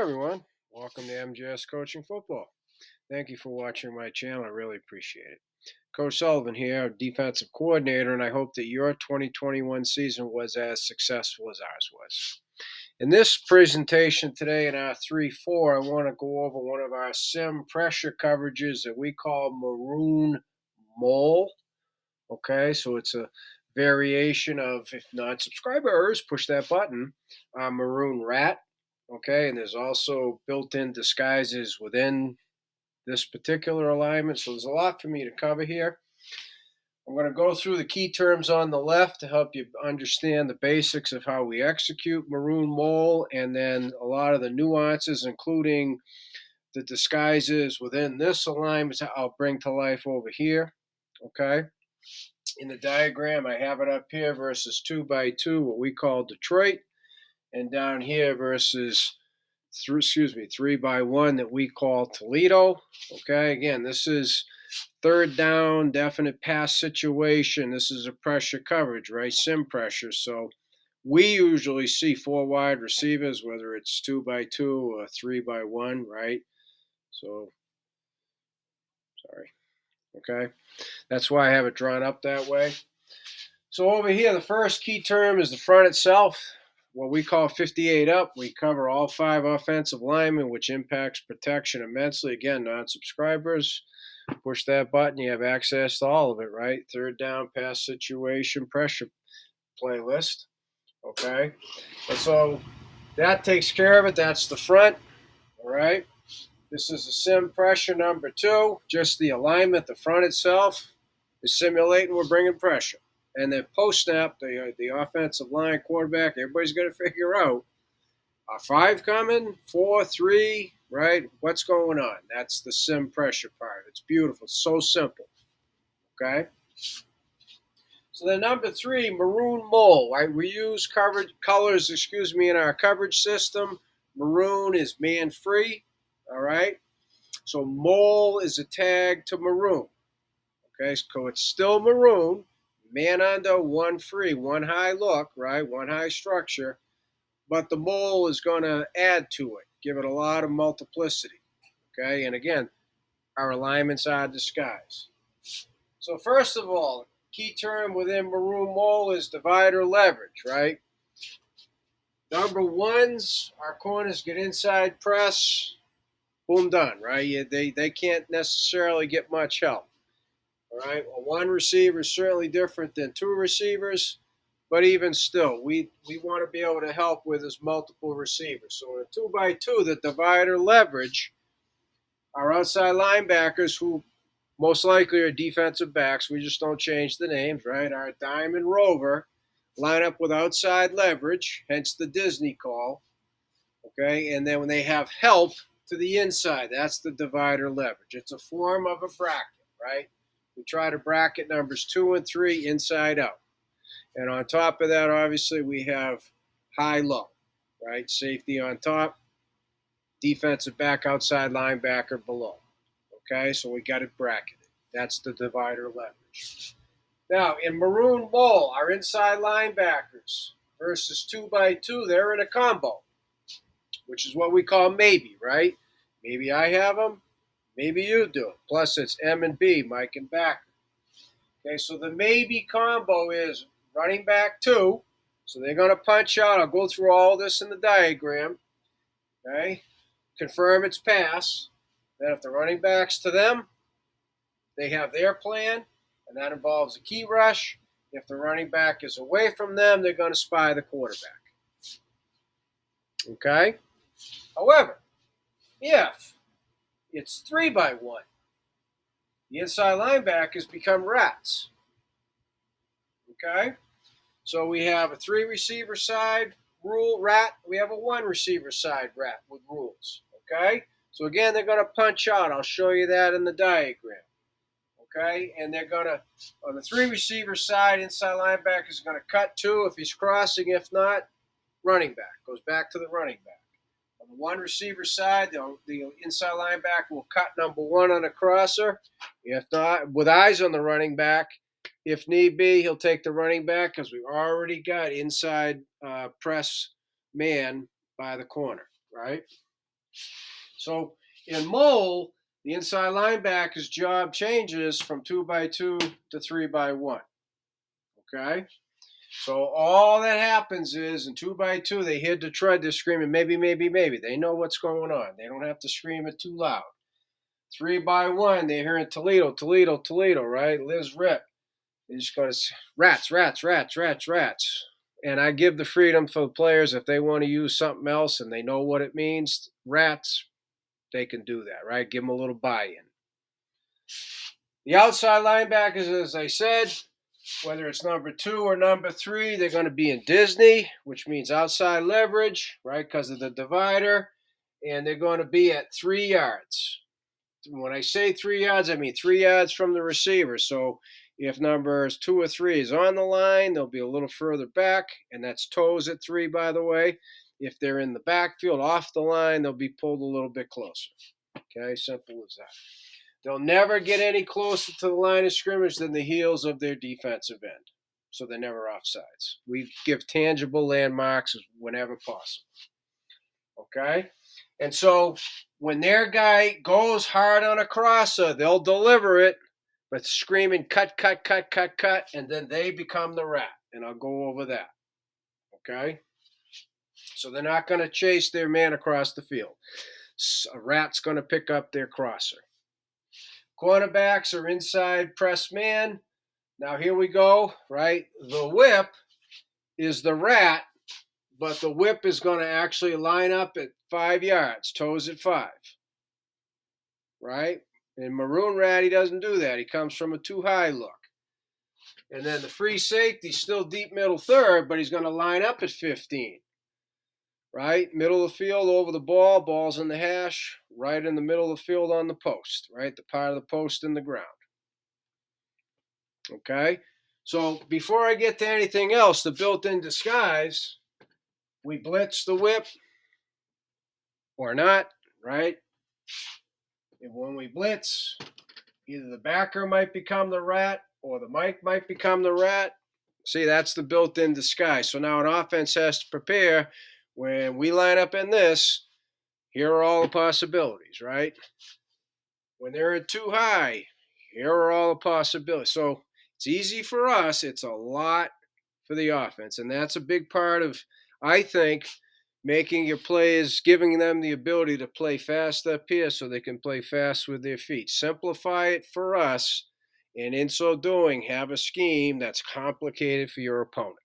everyone. Welcome to MJS Coaching Football. Thank you for watching my channel. I really appreciate it. Coach Sullivan here, defensive coordinator, and I hope that your 2021 season was as successful as ours was. In this presentation today in our 3-4, I want to go over one of our sim pressure coverages that we call Maroon Mole. Okay, so it's a variation of, if non-subscribers, push that button, Maroon Rat. Okay, and there's also built-in disguises within this particular alignment. So there's a lot for me to cover here. I'm going to go through the key terms on the left to help you understand the basics of how we execute Maroon Mole, and then a lot of the nuances, including the disguises within this alignment, I'll bring to life over here. Okay. In the diagram, I have it up here versus 2x2, what we call Detroit, and down here versus 3x1 that we call Toledo. Okay, again, this is third down, definite pass situation. This is a pressure coverage, right? Sim pressure. So we usually see four wide receivers, whether it's 2x2 or 3x1, right? So, sorry. Okay, that's why I have it drawn up that way. So over here, the first key term is the front itself. What we call 58 up. We cover all 5 offensive linemen, which impacts protection immensely. Again, non-subscribers, push that button. You have access to all of it, right? Third down, pass situation, pressure playlist. Okay? And so that takes care of it. That's the front. All right? This is a sim pressure number 2. Just the alignment, the front itself is simulating we're bringing pressure. And then post-snap, the offensive line, quarterback, everybody's going to figure out, are 5 coming, 4, 3, right? What's going on? That's the sim pressure part. It's beautiful. It's so simple, okay? So then number 3, Maroon Mole, right? We use colors, in our coverage system. Maroon is man-free, all right? So Mole is a tag to Maroon, okay? So it's still Maroon. Man under, one free, one high look, right? One high structure. But the mole is going to add to it, give it a lot of multiplicity. Okay, and again, our alignments are disguised. So first of all, key term within Maroon Mole is divider leverage, right? Number ones, our corners get inside press, boom, done, right? They can't necessarily get much help. All right, well, one receiver is certainly different than 2 receivers, but even still, we want to be able to help with his multiple receivers. So in a 2x2, the divider leverage, our outside linebackers, who most likely are defensive backs, we just don't change the names, right? Our dime and rover line up with outside leverage, hence the Disney call, okay? And then when they have help to the inside, that's the divider leverage. It's a form of a bracket, right? We try to bracket numbers 2 and 3 inside out. And on top of that, obviously, we have high-low, right? Safety on top, defensive back, outside linebacker below. Okay, so we got it bracketed. That's the divider leverage. Now, in Maroon Mole, our inside linebackers versus 2x2, they're in a combo, which is what we call maybe, right? Maybe I have them. Maybe you do. Plus, it's M and B, Mike and backer. Okay, so the maybe combo is running back 2. So they're going to punch out. I'll go through all this in the diagram. Okay, confirm its pass. Then if the running back's to them, they have their plan, and that involves a key rush. If the running back is away from them, they're going to spy the quarterback. Okay? However, if it's 3x1, the inside linebackers become rats. Okay? So we have a 3 receiver side rule rat. We have a 1 receiver side rat with rules. Okay? So again, they're going to punch out. I'll show you that in the diagram. Okay? And they're going to, on the 3 receiver side, inside linebacker is going to cut 2 if he's crossing. If not, running back. Goes back to the running back. On the 1 receiver side, the inside linebacker will cut number 1 on a crosser. If not, with eyes on the running back, if need be, he'll take the running back because we've already got inside press man by the corner, right? So in mole, the inside linebacker's job changes from 2x2 to 3x1. Okay? So all that happens is in 2x2, they hear Detroit, they're screaming, maybe, maybe, maybe. They know what's going on. They don't have to scream it too loud. 3x1, they're hearing Toledo, Toledo, Toledo, right? Liz Rip. They're just going to rats, rats, rats, rats, rats. And I give the freedom for the players if they want to use something else and they know what it means, rats, they can do that, right? Give them a little buy-in. The outside linebackers, as I said, whether it's number 2 or number 3, they're going to be in Disney, which means outside leverage, right, because of the divider, and they're going to be at 3 yards. When I say 3 yards, I mean 3 yards from the receiver. So if numbers 2 or 3 is on the line, they'll be a little further back, and that's toes at 3, by the way. If they're in the backfield off the line, they'll be pulled a little bit closer. Okay, simple as that. They'll never get any closer to the line of scrimmage than the heels of their defensive end. So they're never offsides. We give tangible landmarks whenever possible. Okay? And so when their guy goes hard on a crosser, they'll deliver it, but screaming cut, cut, cut, cut, cut, and then they become the rat. And I'll go over that. Okay? So they're not going to chase their man across the field. A rat's going to pick up their crosser. Cornerbacks are inside press man. Now here we go, right? The whip is the rat, but the whip is going to actually line up at 5 yards, toes at 5, right? And Maroon rat, he doesn't do that. He comes from a too high look. And then the free safety, still deep middle third, but he's going to line up at 15. Right? Middle of the field over the ball, ball's in the hash, right in the middle of the field on the post, right? The part of the post in the ground. Okay? So before I get to anything else, the built-in disguise, we blitz the whip or not, right? And when we blitz, either the backer might become the rat or the Mike might become the rat. See, that's the built-in disguise. So now an offense has to prepare. When we line up in this, here are all the possibilities, right? When they're at too high, here are all the possibilities. So it's easy for us. It's a lot for the offense. And that's a big part of, I think, making your players, giving them the ability to play fast up here so they can play fast with their feet. Simplify it for us, and in so doing, have a scheme that's complicated for your opponent.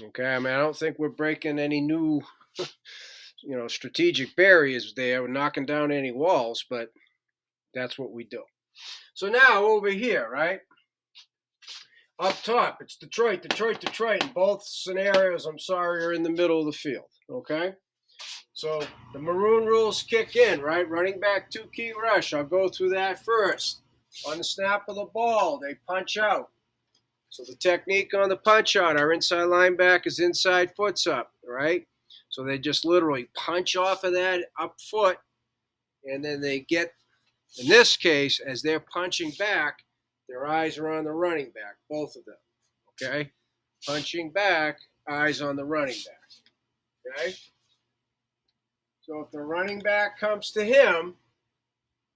Okay, I mean, I don't think we're breaking any new, strategic barriers there. We're knocking down any walls, but that's what we do. So now over here, right? Up top, it's Detroit, Detroit, Detroit. In both scenarios, I'm sorry, are in the middle of the field, okay? So the Maroon rules kick in, right? Running back 2 key rush. I'll go through that first. On the snap of the ball, they punch out. So the technique on the punch out, our inside linebacker is inside foot's up, right? So they just literally punch off of that up foot, and then they get, in this case, as they're punching back, their eyes are on the running back, both of them, okay? Punching back, eyes on the running back, okay? So if the running back comes to him,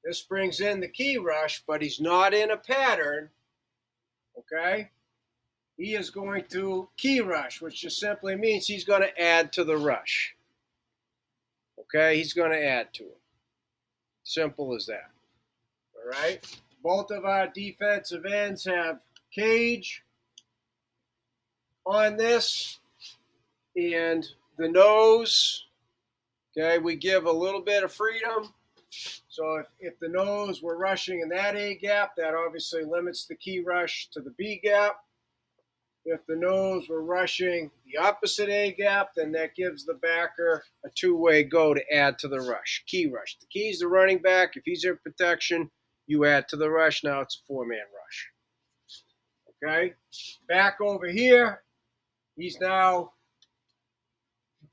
this brings in the key rush, but he's not in a pattern, okay? He is going to key rush, which just simply means he's going to add to the rush. Okay, he's going to add to it. Simple as that. All right? Both of our defensive ends have cage on this. And the nose, okay, we give a little bit of freedom. So if the nose were rushing in that A gap, that obviously limits the key rush to the B gap. If the nose were rushing the opposite A gap, then that gives the backer a two-way go to add to the rush. Key rush. The key's the running back. If he's in protection, you add to the rush. Now it's a 4-man rush. Okay? Back over here, he's now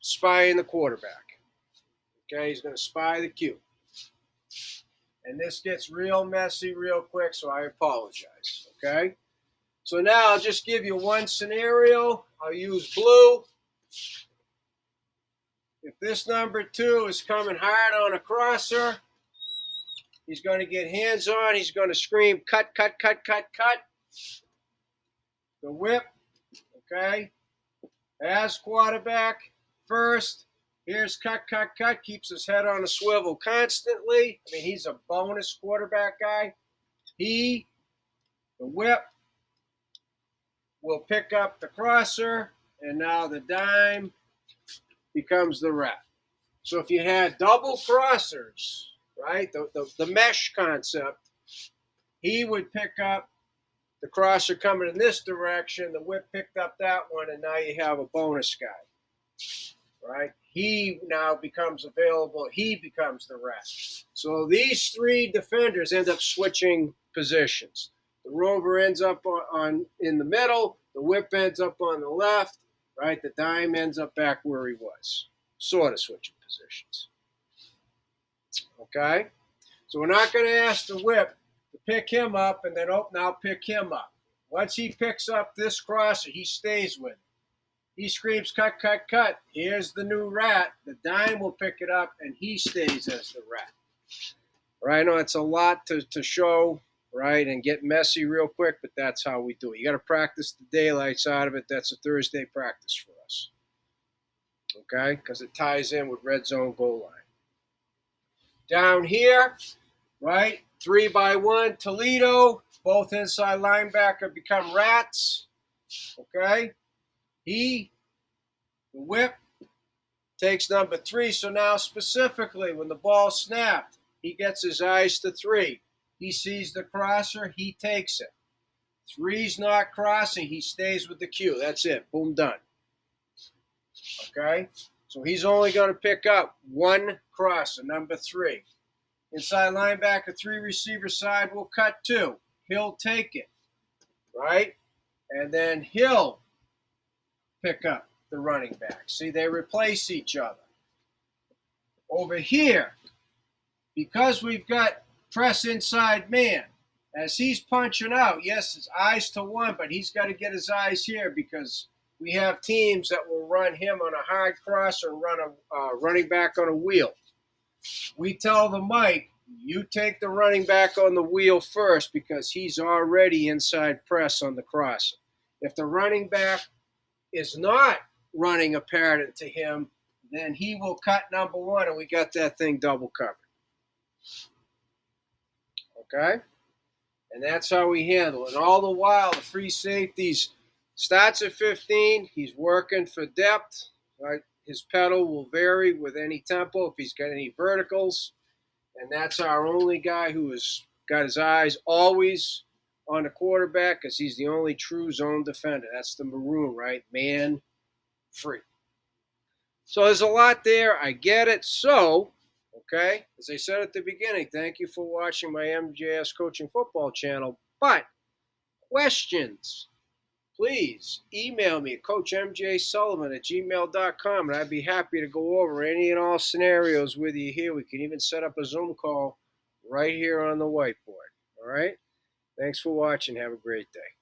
spying the quarterback. Okay? He's going to spy the Q. And this gets real messy real quick, so I apologize. Okay? So now I'll just give you one scenario. I'll use blue. If this number 2 is coming hard on a crosser, he's going to get hands on. He's going to scream, cut, cut, cut, cut, cut. The whip, okay, as quarterback first. Here's cut, cut, cut. Keeps his head on a swivel constantly. I mean, he's a bonus quarterback guy. The whip, will pick up the crosser, and now the dime becomes the rep. So if you had double crossers, right, the mesh concept, he would pick up the crosser coming in this direction, the whip picked up that one, and now you have a bonus guy, right? He now becomes available. He becomes the rep. So these 3 defenders end up switching positions. The rover ends up on in the middle. The whip ends up on the left, right? The dime ends up back where he was, sort of switching positions. Okay? So we're not going to ask the whip to pick him up and then, now pick him up. Once he picks up this crosser, he stays with it. He screams, cut, cut, cut. Here's the new rat. The dime will pick it up, and he stays as the rat. Right? I know it's a lot to show, right, and get messy real quick, but that's how we do it. You got to practice the daylights out of it. That's a Thursday practice for us, okay, because it ties in with red zone goal line. Down here, right, 3-by-1, Toledo, both inside linebacker become rats, okay. The whip, takes number 3, so now specifically when the ball snapped, he gets his eyes to 3. He sees the crosser, he takes it. 3's not crossing, he stays with the Q. That's it. Boom, done. Okay? So he's only going to pick up 1 crosser, number 3. Inside linebacker, 3 receiver side will cut 2. He'll take it. Right? And then he'll pick up the running back. See, they replace each other. Over here, because we've got press inside man, as he's punching out, yes, his eyes to 1, but he's got to get his eyes here because we have teams that will run him on a hard cross or run a running back on a wheel. We tell the Mike, you take the running back on the wheel first because he's already inside press on the crosser. If the running back is not running apparent to him, then he will cut number 1, and we got that thing double covered. Okay? And that's how we handle it. And all the while, the free safeties starts at 15. He's working for depth. Right? His pedal will vary with any tempo if he's got any verticals. And that's our only guy who has got his eyes always on the quarterback because he's the only true zone defender. That's the Maroon, right? Man free. So there's a lot there. I get it. So, okay, as I said at the beginning, thank you for watching my MJS Coaching Football channel. But questions, please email me at coachmjsullivan@gmail.com, and I'd be happy to go over any and all scenarios with you here. We can even set up a Zoom call right here on the whiteboard. All right? Thanks for watching. Have a great day.